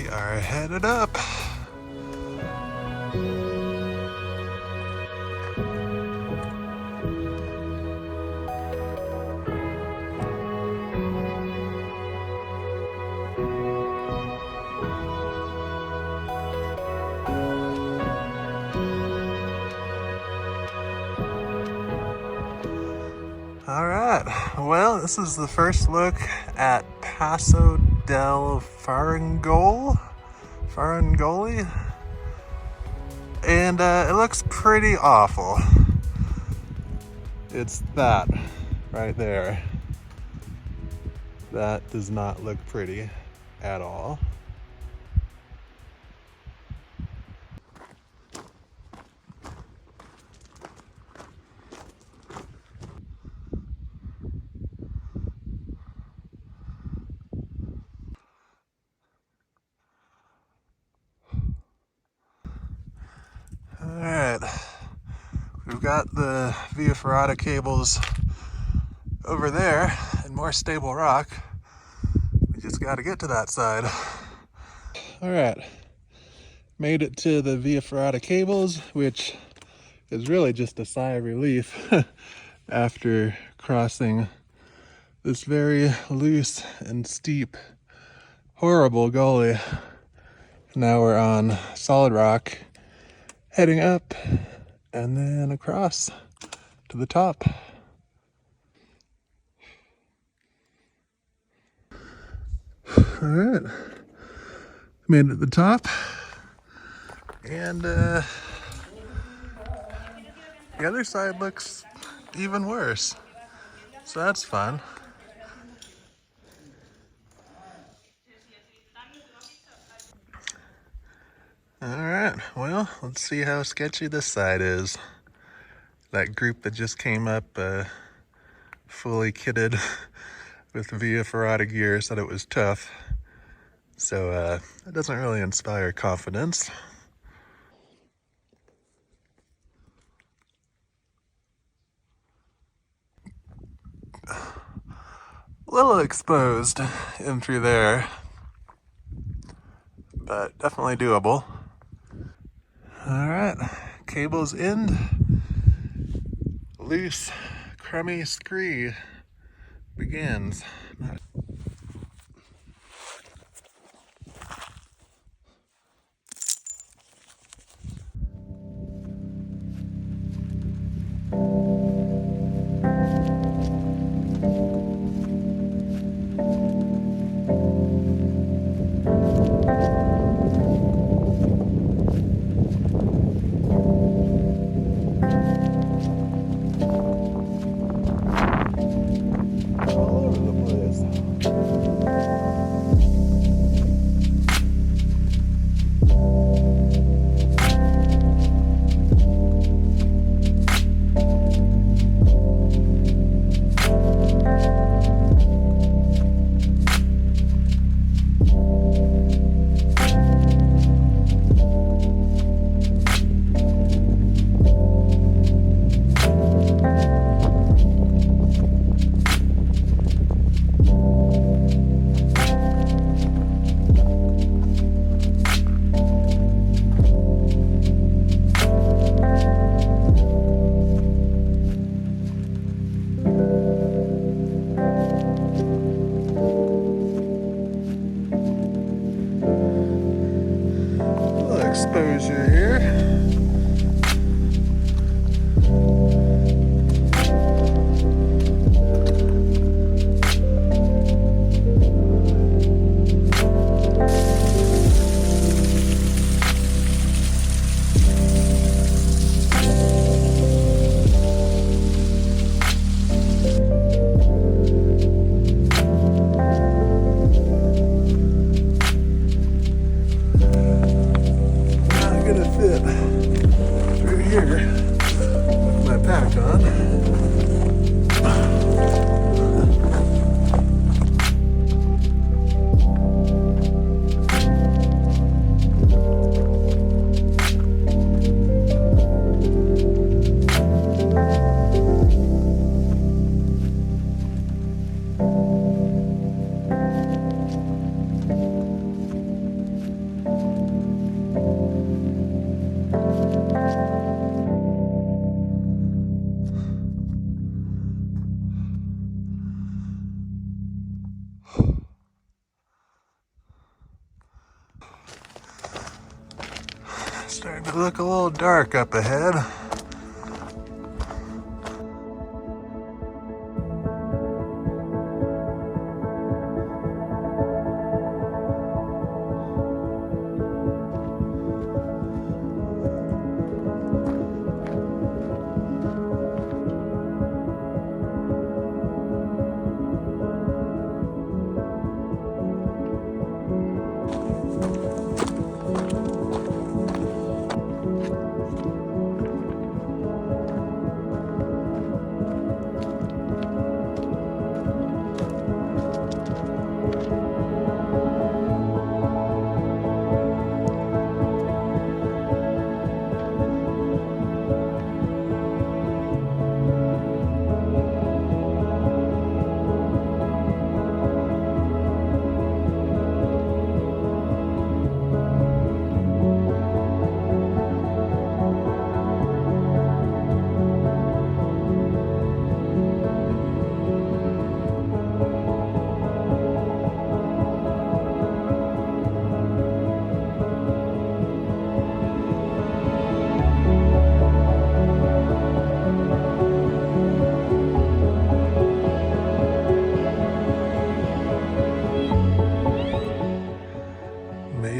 are headed up. All right, well, this is the first look at Paso del Farangoli, and it looks pretty awful. It's that right there. That does not look pretty at all. Alright, we've got the Via Ferrata cables over there and more stable rock. We just got to get to that side. Alright, made it to the Via Ferrata cables, which is really just a sigh of relief after crossing this very loose and steep, horrible gully. Now we're on solid rock, heading up and then across to the top. All right, made it to the top, and the other side looks even worse, so that's fun. All right, well, let's see how sketchy this side is. That group that just came up fully kitted with Via Ferrata gear said it was tough, so it doesn't really inspire confidence. A little exposed in through there, but definitely doable. All right, cables end. Loose, crummy scree begins. Exposure here. Not gonna fit. Starting to look a little dark up ahead.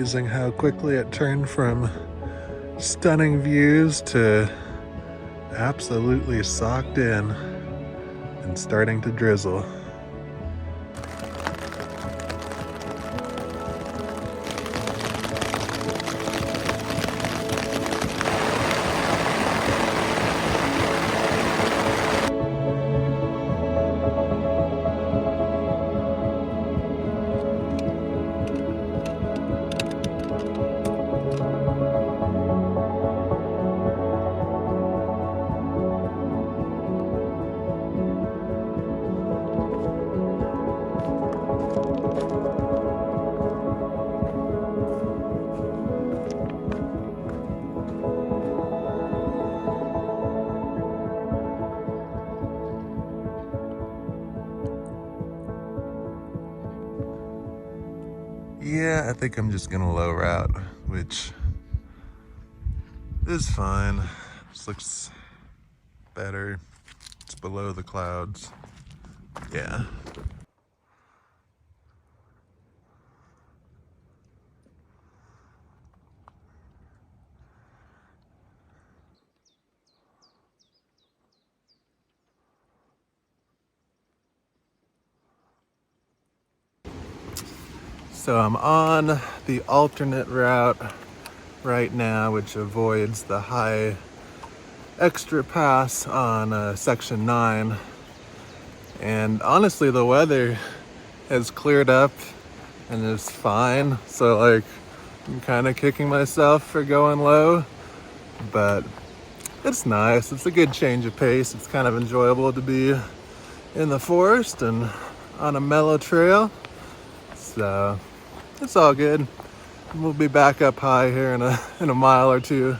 Amazing how quickly it turned from stunning views to absolutely socked in and starting to drizzle. Yeah, I think I'm just gonna low route, which is fine. This looks better. It's below the clouds. Yeah. So I'm on the alternate route right now, which avoids the high extra pass on section 9. And honestly, the weather has cleared up and is fine. So like, I'm kind of kicking myself for going low, but it's nice. It's a good change of pace. It's kind of enjoyable to be in the forest and on a mellow trail. So it's all good. We'll be back up high here in a mile or two.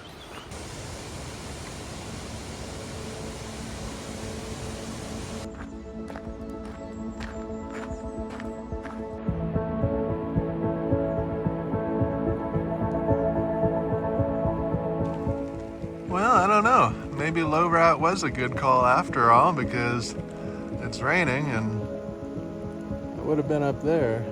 Well, I don't know. Maybe low route was a good call after all, because it's raining and it would have been up there.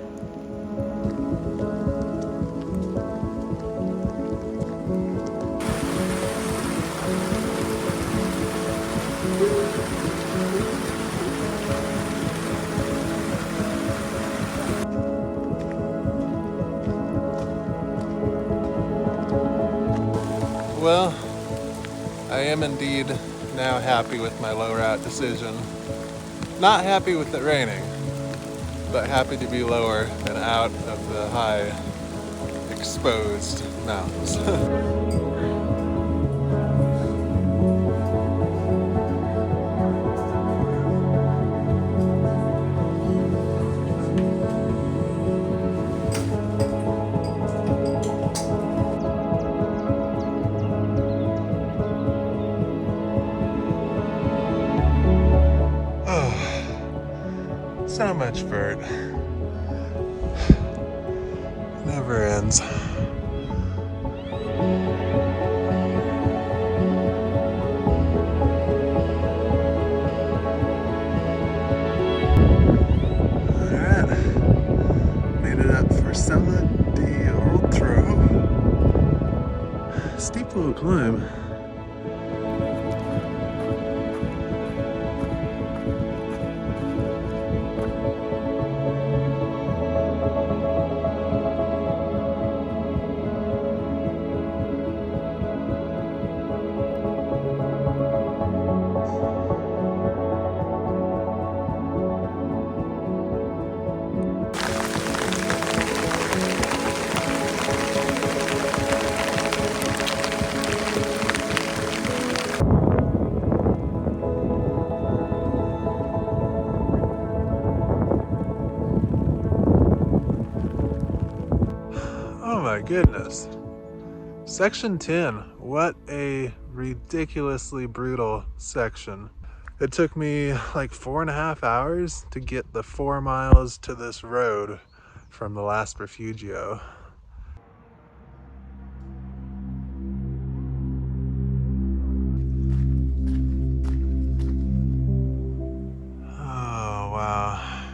Well, I am indeed now happy with my low route decision. Not happy with it raining, but happy to be lower and out of the high exposed mountains. So much vert. Never ends. steep little climb. Oh my goodness. Section 10, what a ridiculously brutal section. It took me like 4.5 hours to get the 4 miles to this road from the last refugio. Oh wow.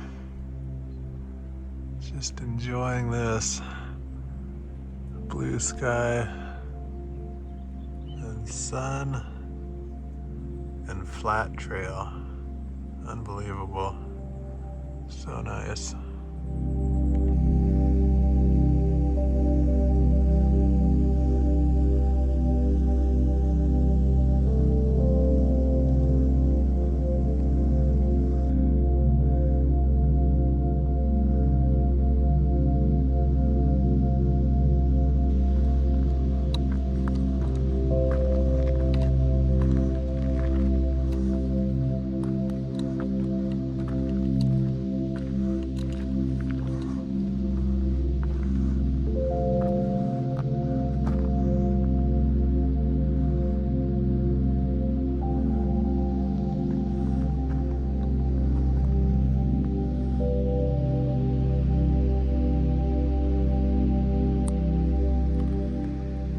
Just enjoying this. Blue sky and sun and flat trail. Unbelievable. So nice.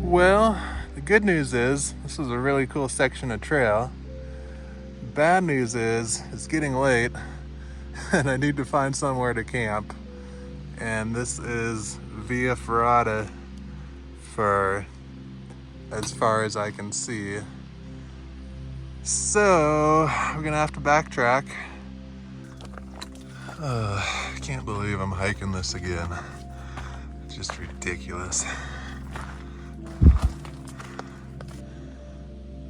Well, the good news is this is a really cool section of trail. Bad news is it's getting late and I need to find somewhere to camp. And this is Via Ferrata for as far as I can see. So we're gonna have to backtrack. I can't believe I'm hiking this again. It's just ridiculous.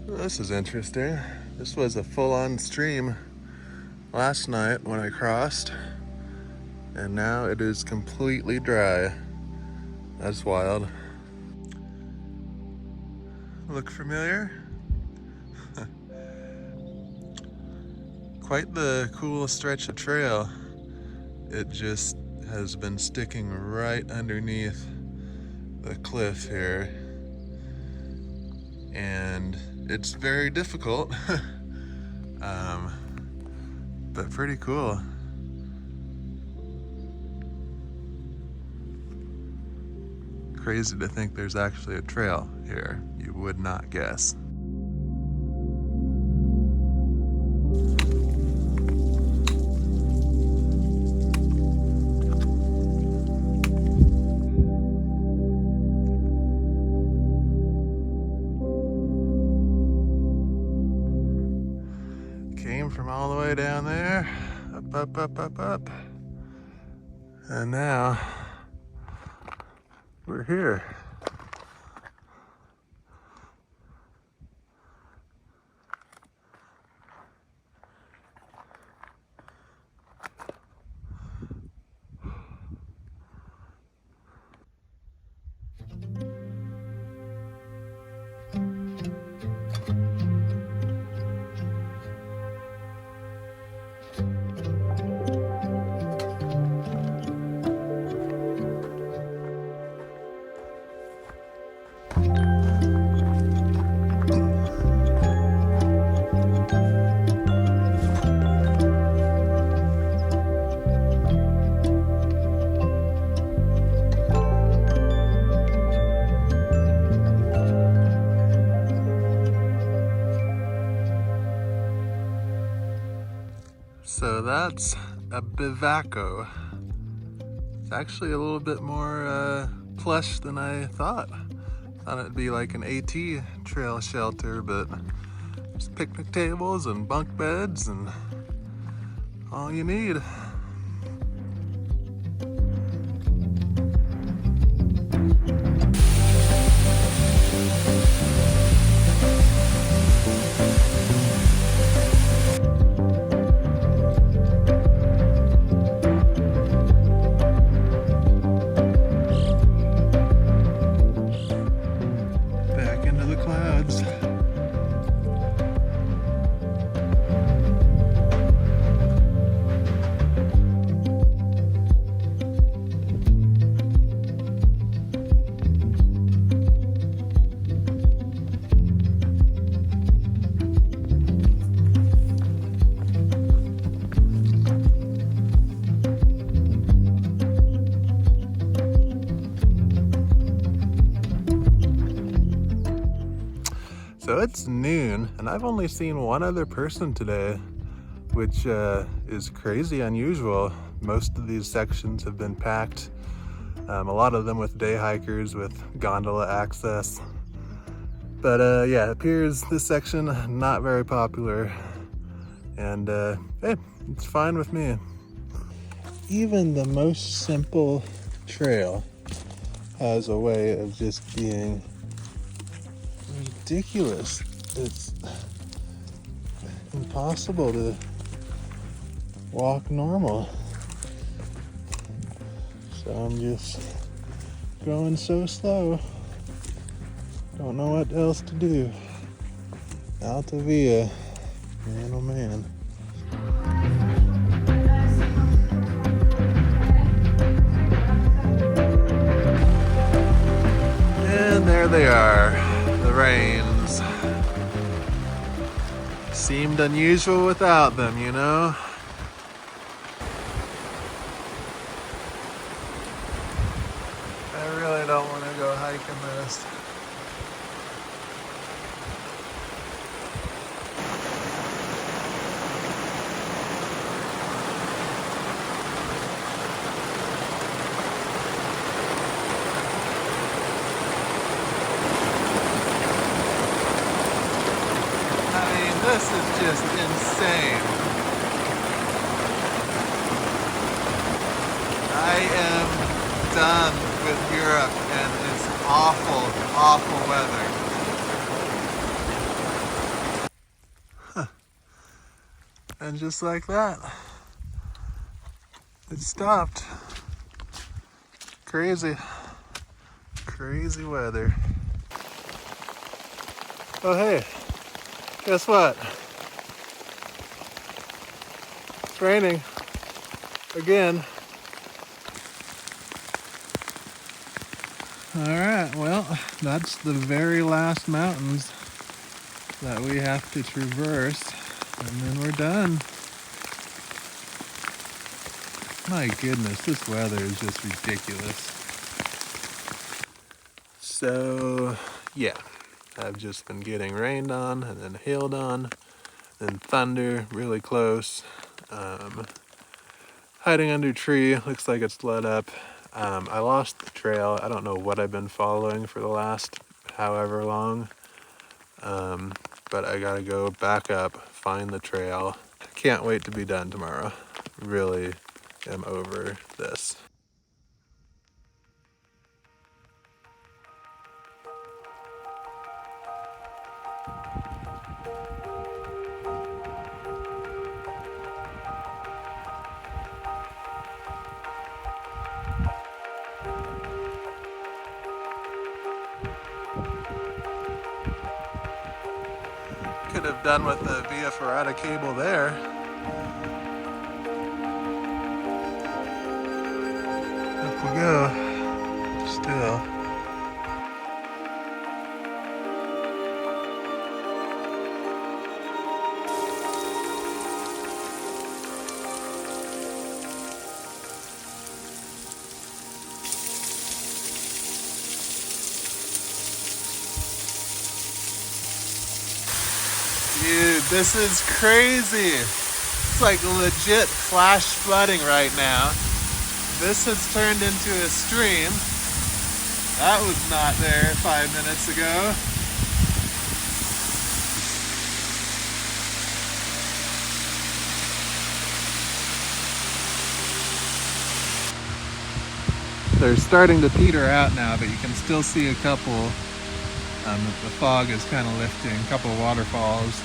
This is interesting. This was a full-on stream last night when I crossed, and now it is completely dry. That's wild. Look familiar? Quite the cool stretch of trail. It just has been sticking right underneath the cliff here. And it's very difficult, but pretty cool. Crazy to think there's actually a trail here. You would not guess. Came from all the way down there, up. And now we're here. So that's a bivacco. It's actually a little bit more plush than I thought. Thought it'd be like an AT trail shelter, but there's picnic tables and bunk beds and all you need. Back into the clouds. So it's noon, and I've only seen one other person today, which is crazy unusual. Most of these sections have been packed, a lot of them with day hikers with gondola access. But yeah, it appears this section not very popular, and hey, it's fine with me. Even the most simple trail has a way of just being ridiculous. It's impossible to walk normal. So I'm just going so slow. Don't know what else to do. Alta Via, man oh man. And there they are. The rains. Seemed unusual without them, you know? I really don't want to go hiking this. This is just insane. I am done with Europe and its awful, awful weather. Huh. And just like that, it stopped. Crazy, crazy weather. Oh hey. Guess what? It's raining again. Alright, well, that's the very last mountains that we have to traverse, and then we're done. My goodness, this weather is just ridiculous. So, yeah. I've just been getting rained on and then hailed on, then thunder really close. Hiding under a tree, looks like it's let up. I lost the trail. I don't know what I've been following for the last however long, but I gotta go back up, find the trail. Can't wait to be done tomorrow. Really am over this. Could have done with the Via Ferrata cable there. Up we go. Still. Dude, this is crazy. It's like legit flash flooding right now. This has turned into a stream. That was not there 5 minutes ago. They're starting to peter out now, but you can still see a couple. The fog is kind of lifting, a couple of waterfalls.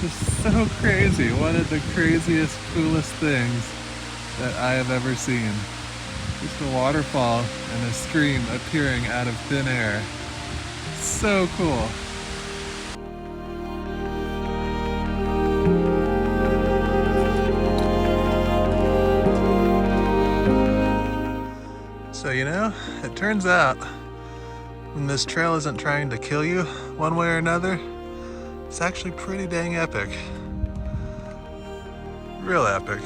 Just so crazy. One of the craziest, coolest things that I have ever seen. Just a waterfall and a stream appearing out of thin air. So cool. So, you know, it turns out when this trail isn't trying to kill you one way or another, it's actually pretty dang epic. Real epic.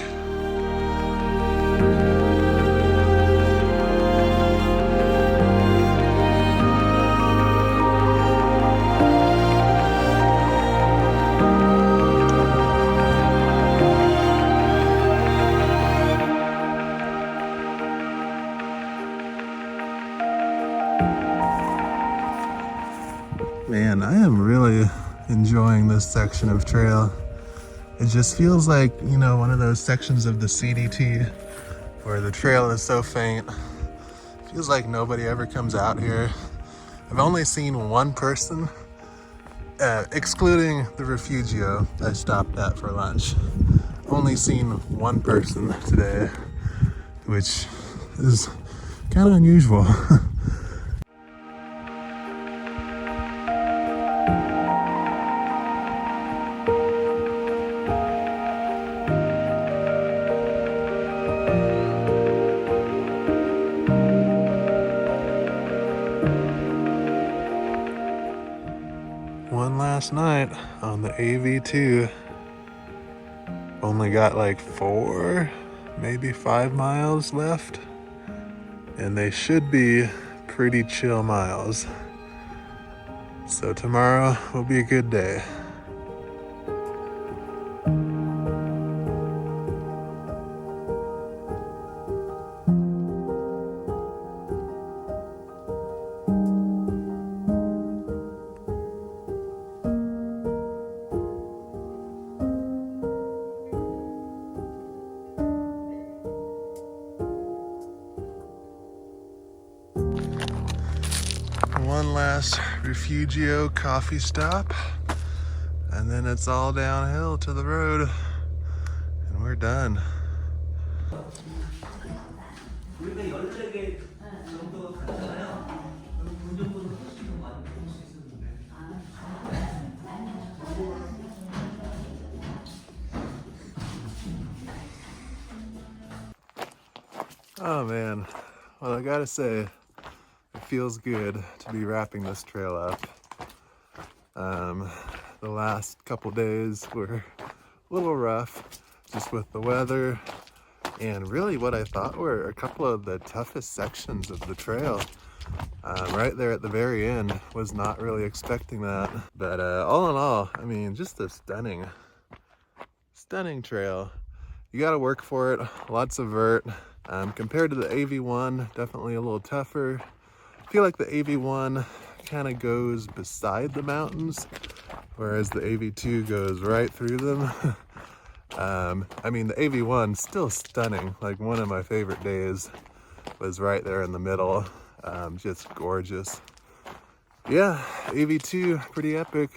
Man, I am really enjoying this section of trail. It just feels like, you know, one of those sections of the CDT where the trail is so faint. Feels like nobody ever comes out here. I've only seen one person, excluding the refugio I stopped at for lunch. Only seen one person today, which is kind of unusual. One last night on the AV2. Only got like 4, maybe 5 miles left. And they should be pretty chill miles. So tomorrow will be a good day. One last refugio coffee stop, and then it's all downhill to the road, and we're done. Oh man, well, I gotta say, it feels good to be wrapping this trail up. The last couple days were a little rough, just with the weather, and really what I thought were a couple of the toughest sections of the trail. Right there at the very end, was not really expecting that. But all in all, I mean, just a stunning trail. You gotta work for it, lots of vert. Compared to the AV1, definitely a little tougher. I feel like the AV1 kind of goes beside the mountains, whereas the AV2 goes right through them. I mean, the AV1 still stunning. Like, one of my favorite days was right there in the middle. Just gorgeous. Yeah, AV2, pretty epic.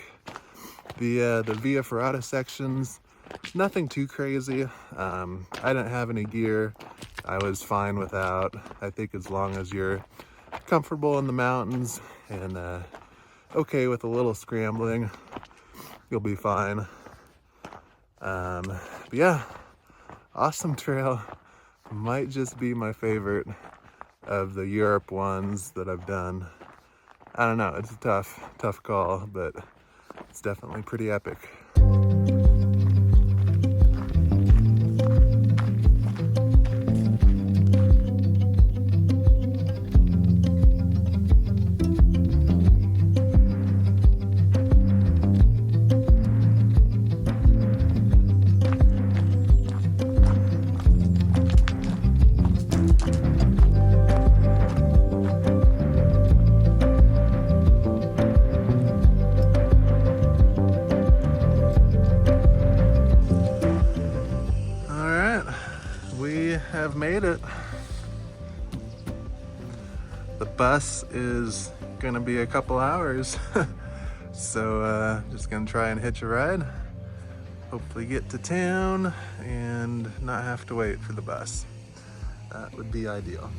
The Via Ferrata sections, nothing too crazy. I didn't have any gear. I was fine without. I think as long as you're comfortable in the mountains and okay with a little scrambling, you'll be fine. But yeah, awesome trail. Might just be my favorite of the Europe ones that I've done. I don't know, it's a tough call, but it's definitely pretty epic. The bus is gonna be a couple hours. So just gonna try and hitch a ride. Hopefully get to town and not have to wait for the bus. That would be ideal.